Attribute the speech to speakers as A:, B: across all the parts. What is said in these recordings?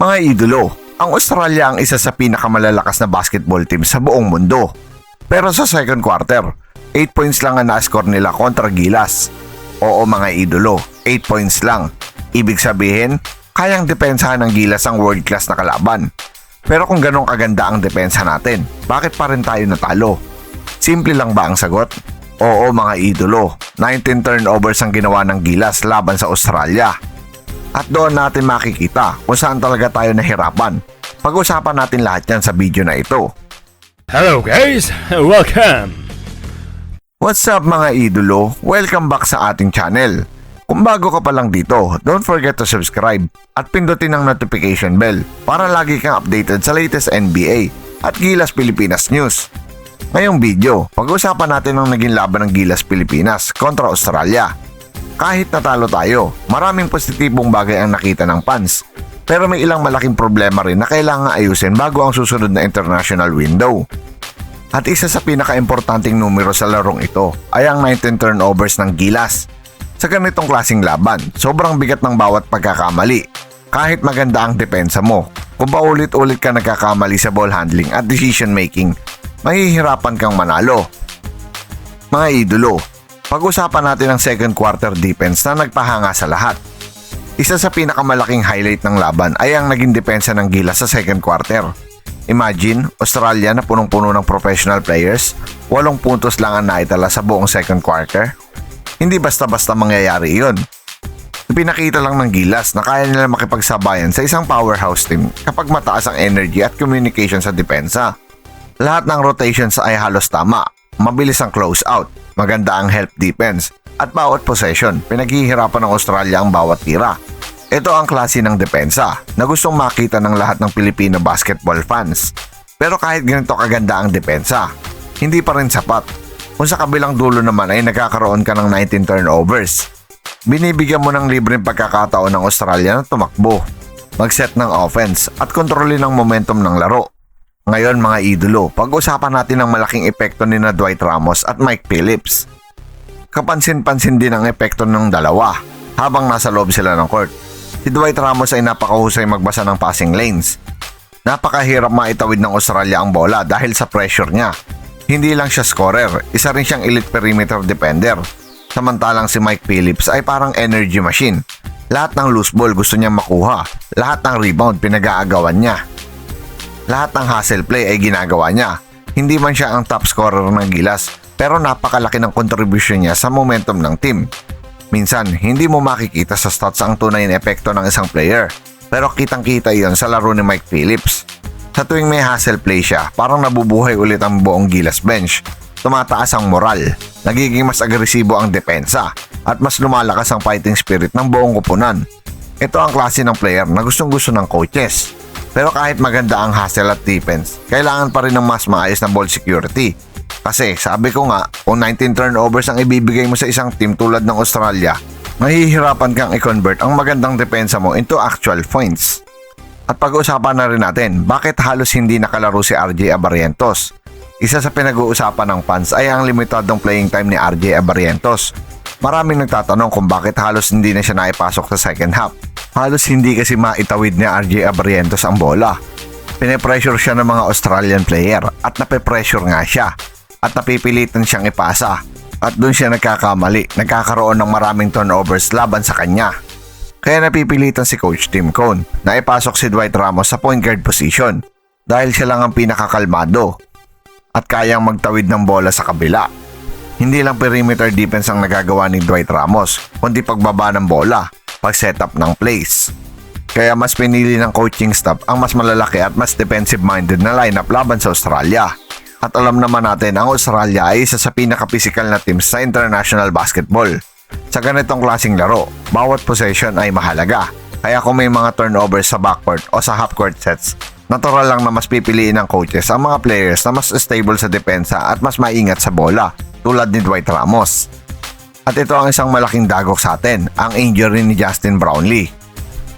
A: Mga idolo, ang Australia ang isa sa pinakamalalakas na basketball team sa buong mundo. Pero sa second quarter, 8 points lang ang na-score nila kontra Gilas. Oo mga idolo, 8 points lang. Ibig sabihin, kayang depensahan ng Gilas ang world class na kalaban. Pero kung ganong kaganda ang depensa natin, bakit pa rin tayo natalo? Simple lang ba ang sagot? Oo mga idolo, 19 turnovers ang ginawa ng Gilas laban sa Australia. At doon natin makikita kung saan talaga tayo nahirapan. Pag-usapan natin lahat yan sa video na ito.
B: Hello guys, welcome!
A: What's up mga idolo? Welcome back sa ating channel. Kung bago ka pa lang dito, don't forget to subscribe at pindutin ang notification bell para lagi kang updated sa latest NBA at Gilas Pilipinas news. Ngayong video, pag-usapan natin ang naging laban ng Gilas Pilipinas kontra Australia. Kahit natalo tayo, maraming positibong bagay ang nakita ng fans. Pero may ilang malaking problema rin na kailangan ayusin bago ang susunod na international window. At isa sa pinaka-importanting numero sa larong ito ay ang 19 turnovers ng Gilas. Sa ganitong klaseng laban, sobrang bigat ng bawat pagkakamali. Kahit maganda ang depensa mo, kung paulit-ulit ka nagkakamali sa ball handling at decision making, mahihirapan kang manalo. Mga idolo, pag-usapan natin ang second quarter defense na nagpahanga sa lahat. Isa sa pinakamalaking highlight ng laban ay ang naging depensa ng Gilas sa second quarter. Imagine, Australia na punong-puno ng professional players, 8 puntos lang ang naitala sa buong second quarter. Hindi basta-basta mangyayari iyon. Pinakita lang ng Gilas na kaya nila makipagsabayan sa isang powerhouse team kapag mataas ang energy at communication sa depensa. Lahat ng rotations ay halos tama, mabilis ang close out, maganda ang help defense, at bawat possession, pinaghihirapan ng Australia ang bawat tira. Ito ang klase ng depensa na gustong makita ng lahat ng Filipino basketball fans. Pero kahit ganito kaganda ang depensa, hindi pa rin sapat. Kung sa kabilang dulo naman ay nagkakaroon ka ng 19 turnovers. Binibigyan mo ng libreng pagkakataon ng Australia na tumakbo, mag-set ng offense at kontrolin ang momentum ng laro. Ngayon mga idolo, pag-usapan natin ang malaking epekto ni na Dwight Ramos at Mike Phillips. Kapansin-pansin din ang epekto ng dalawa habang nasa loob sila ng court. Si Dwight Ramos ay napakahusay magbasa ng passing lanes. Napakahirap maitawid ng Australia ang bola dahil sa pressure niya. Hindi lang siya scorer, isa rin siyang elite perimeter defender. Samantalang si Mike Phillips ay parang energy machine. Lahat ng loose ball gusto niyang makuha. Lahat ng rebound pinag-aagawan niya. Lahat ng hustle play ay ginagawa niya. Hindi man siya ang top scorer ng Gilas, pero napakalaki ng contribution niya sa momentum ng team. Minsan, hindi mo makikita sa stats ang tunay na epekto ng isang player, pero kitang-kita iyon sa laro ni Mike Phillips. Sa tuwing may hustle play siya, parang nabubuhay ulit ang buong Gilas bench. Tumataas ang moral, nagiging mas agresibo ang depensa, at mas lumalakas ang fighting spirit ng buong koponan. Ito ang klase ng player na gustong-gusto ng coaches. Pero kahit maganda ang hustle at defense, kailangan pa rin ng mas maayos na ball security. Kasi sabi ko nga, kung 19 turnovers ang ibibigay mo sa isang team tulad ng Australia, mahihirapan kang i-convert ang magandang depensa mo into actual points. At pag-uusapan na rin natin, bakit halos hindi nakalaro si RJ Abarrientos? Isa sa pinag-uusapan ng fans ay ang limitadong playing time ni RJ Abarrientos. Maraming nagtatanong kung bakit halos hindi na siya naipasok sa second half. Halos hindi kasi maitawid ni RJ Abarrientos ang bola. Pine-pressure siya ng mga Australian player at nape-pressure nga siya. At napipilitan siyang ipasa. At doon siya nagkakamali, nagkakaroon ng maraming turnovers laban sa kanya. Kaya napipilitan si Coach Tim Cone na ipasok si Dwight Ramos sa point guard position dahil siya lang ang pinakakalmado at kayang magtawid ng bola sa kabila. Hindi lang perimeter defense ang nagagawa ni Dwight Ramos, kundi pagbaba ng bola, pag-setup ng plays. Kaya mas pinili ng coaching staff ang mas malalaki at mas defensive-minded na lineup laban sa Australia. At alam naman natin ang Australia ay isa sa pinaka-physical na teams sa international basketball. Sa ganitong klaseng laro, bawat possession ay mahalaga. Kaya kung may mga turnovers sa backcourt o sa half-court sets, natural lang na mas pipiliin ng coaches ang mga players na mas stable sa depensa at mas maingat sa bola, tulad ni Dwight Ramos. At ito ang isang malaking dagok sa atin, ang injury ni Justin Brownlee.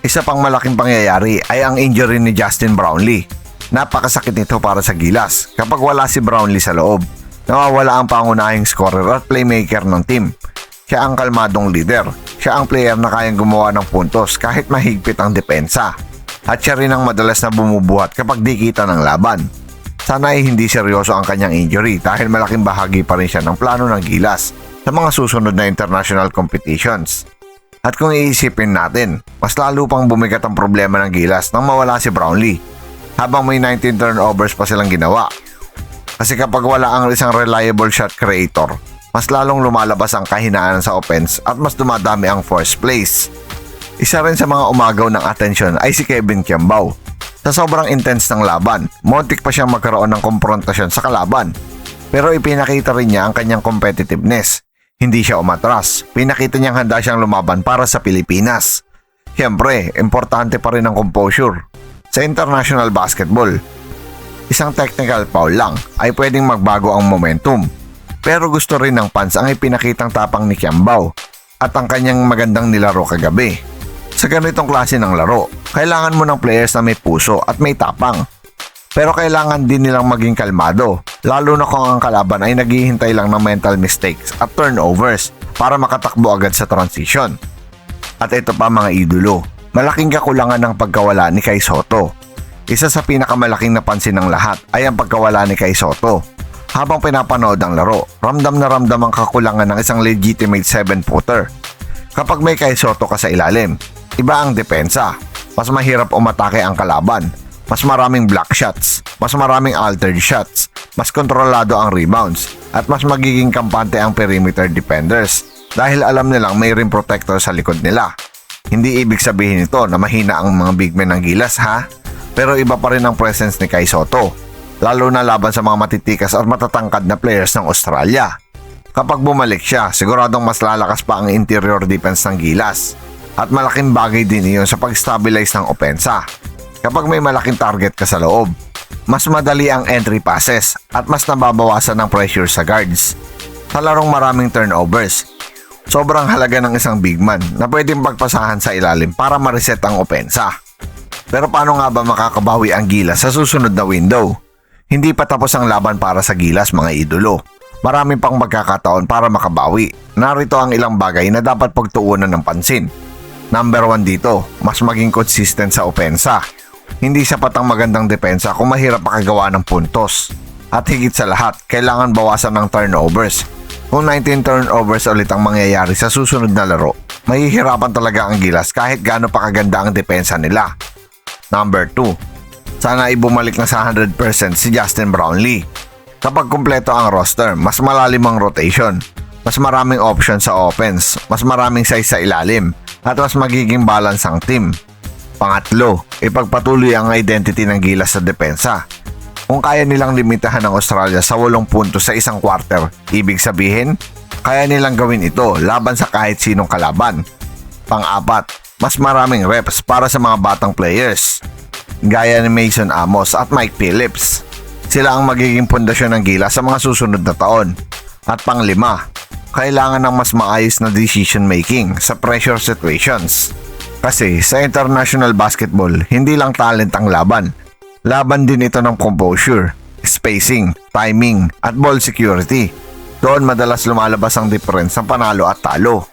A: Isa pang malaking pangyayari ay ang injury ni Justin Brownlee. Napakasakit nito para sa Gilas. Kapag wala si Brownlee sa loob, nawawala ang pangunahing scorer at playmaker ng team. Siya ang kalmadong leader. Siya ang player na kayang gumawa ng puntos kahit mahigpit ang depensa. at siya rin ang madalas na bumubuhat kapag di kita ng laban. Sana ay hindi seryoso ang kanyang injury dahil malaking bahagi pa rin siya ng plano ng Gilas sa mga susunod na international competitions. At kung iisipin natin, mas lalo pang bumigat ang problema ng Gilas nang mawala si Brownlee habang may 19 turnovers pa silang ginawa. Kasi kapag wala ang isang reliable shot creator, mas lalong lumalabas ang kahinaan sa offense at mas dumadami ang force plays. Isa rin sa mga umagaw ng atensyon ay si Kevin Kiambao. Sa sobrang intense ng laban, muntik pa siyang magkaroon ng komprontasyon sa kalaban. Pero ipinakita rin niya ang kanyang competitiveness. Hindi siya umatras, pinakita niyang handa siyang lumaban para sa Pilipinas. Siyempre, importante pa rin ang composure. Sa international basketball, isang technical foul lang ay pwedeng magbago ang momentum. Pero gusto rin ng fans ang ipinakitang tapang ni Kiambao at ang kanyang magandang nilaro kagabi. Sa ganitong klase ng laro, kailangan mo ng players na may puso at may tapang. Pero kailangan din nilang maging kalmado, lalo na kung ang kalaban ay naghihintay lang ng mental mistakes at turnovers para makatakbo agad sa transition. At ito pa mga idolo, malaking kakulangan ng pagkawala ni Kai Sotto. Isa sa pinakamalaking napansin ng lahat ay ang pagkawala ni Kai Sotto. Habang pinapanood ang laro, ramdam na ramdam ang kakulangan ng isang legitimate 7-footer. Kapag may Kai Sotto ka sa ilalim, iba ang depensa. Mas mahirap umatake ang kalaban. Mas maraming block shots. Mas maraming altered shots. Mas kontrolado ang rebounds. At mas magiging kampante ang perimeter defenders. Dahil alam nilang may rim protector sa likod nila. Hindi ibig sabihin ito na mahina ang mga big men ng Gilas ha. Pero iba pa rin ang presence ni Kai Sotto. Lalo na laban sa mga matitikas at matatangkad na players ng Australia. Kapag bumalik siya, siguradong mas lalakas pa ang interior defense ng Gilas. At malaking bagay din iyon sa pag-stabilize ng opensa. Kapag may malaking target ka sa loob, mas madali ang entry passes at mas nababawasan ng pressure sa guards. Sa larong maraming turnovers, sobrang halaga ng isang big man na pwedeng pagpasahan sa ilalim para ma-reset ang opensa. Pero paano nga ba makakabawi ang Gilas sa susunod na window? Hindi pa tapos ang laban para sa Gilas mga idolo. Marami pang magkakataon para makabawi. Narito ang ilang bagay na dapat pagtuunan ng pansin. Number 1 dito, mas maging consistent sa opensa. Hindi sapat ang magandang depensa kung mahirap makagawa ng puntos. At higit sa lahat, kailangan bawasan ng turnovers. Kung 19 turnovers ulit ang mangyayari sa susunod na laro, mahihirapan talaga ang Gilas kahit gaano pa kaganda ang depensa nila. Number 2, sana ay bumalik na sa 100% si Justin Brownlee. Kapag kumpleto ang roster, mas malalim ang rotation. Mas maraming options sa offense, mas maraming size sa ilalim, at mas magiging balance ang team. Pangatlo, ipagpatuloy ang identity ng Gilas sa depensa. Kung kaya nilang limitahan ng Australia sa 8 puntos sa isang quarter, ibig sabihin, kaya nilang gawin ito laban sa kahit sinong kalaban. Pang-apat, mas maraming reps para sa mga batang players, gaya ni Mason Amos at Mike Phillips. Sila ang magiging pundasyon ng Gilas sa mga susunod na taon. At pang-lima, kailangan ng mas maayos na decision making sa pressure situations. Kasi sa international basketball, hindi lang talent ang laban. Laban din ito ng composure, spacing, timing, at ball security. Doon madalas lumalabas ang difference ng panalo at talo.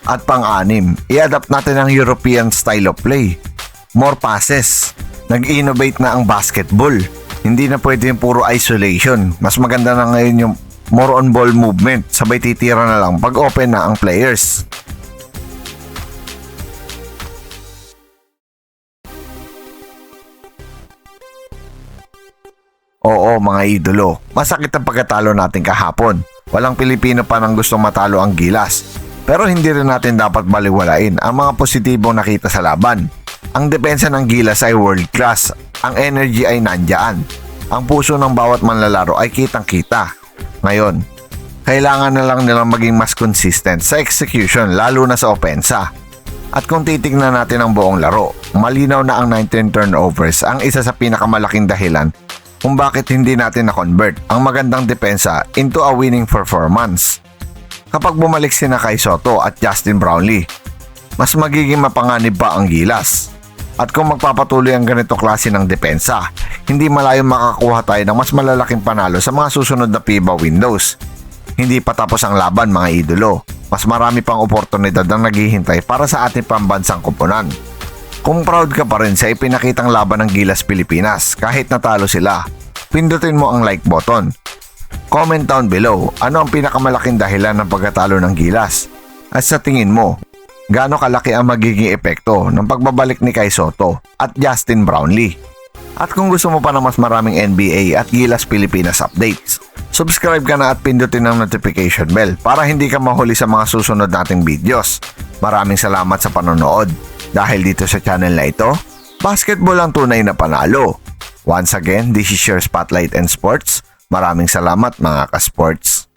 A: At pang-anim, i-adapt natin ang European style of play. More passes. Nag-innovate na ang basketball. Hindi na pwede yung puro isolation. Mas maganda na ngayon yung more on ball movement. Sabay titira na lang pag open na ang players. Oo mga idolo, masakit ang pagkatalo natin kahapon. Walang Pilipino pa nang gustong matalo ang Gilas. Pero hindi rin natin dapat baliwalain ang mga positibong nakita sa laban. Ang depensa ng Gilas ay world class. Ang energy ay nandyan. Ang puso ng bawat manlalaro ay kitang-kita. Ngayon, kailangan na lang nilang maging mas consistent sa execution lalo na sa opensa. At kung titignan natin ang buong laro, malinaw na ang 19 turnovers ang isa sa pinakamalaking dahilan kung bakit hindi natin na-convert ang magandang depensa into a winning performance. Kapag bumalik sina Kai Sotto at Justin Brownlee, mas magiging mapanganib pa ang Gilas. At kung magpapatuloy ang ganitong klase ng depensa, hindi malayong makakuha tayo ng mas malalaking panalo sa mga susunod na FIBA windows. Hindi pa tapos ang laban mga idolo. Mas marami pang oportunidad ang naghihintay para sa ating pambansang koponan. Kung proud ka pa rin sa ipinakitang laban ng Gilas Pilipinas kahit natalo sila, pindutin mo ang like button. Comment down below ano ang pinakamalaking dahilan ng pagkatalo ng Gilas. At sa tingin mo, gaano kalaki ang magiging epekto ng pagbabalik ni Kai Sotto at Justin Brownlee? At kung gusto mo pa ng mas maraming NBA at Gilas Pilipinas updates, subscribe ka na at pindutin ang notification bell para hindi ka mahuli sa mga susunod nating videos. Maraming salamat sa panonood. Dahil dito sa channel na ito, basketball ang tunay na panalo. Once again, this is your Spotlight and Sports. Maraming salamat mga ka-sports.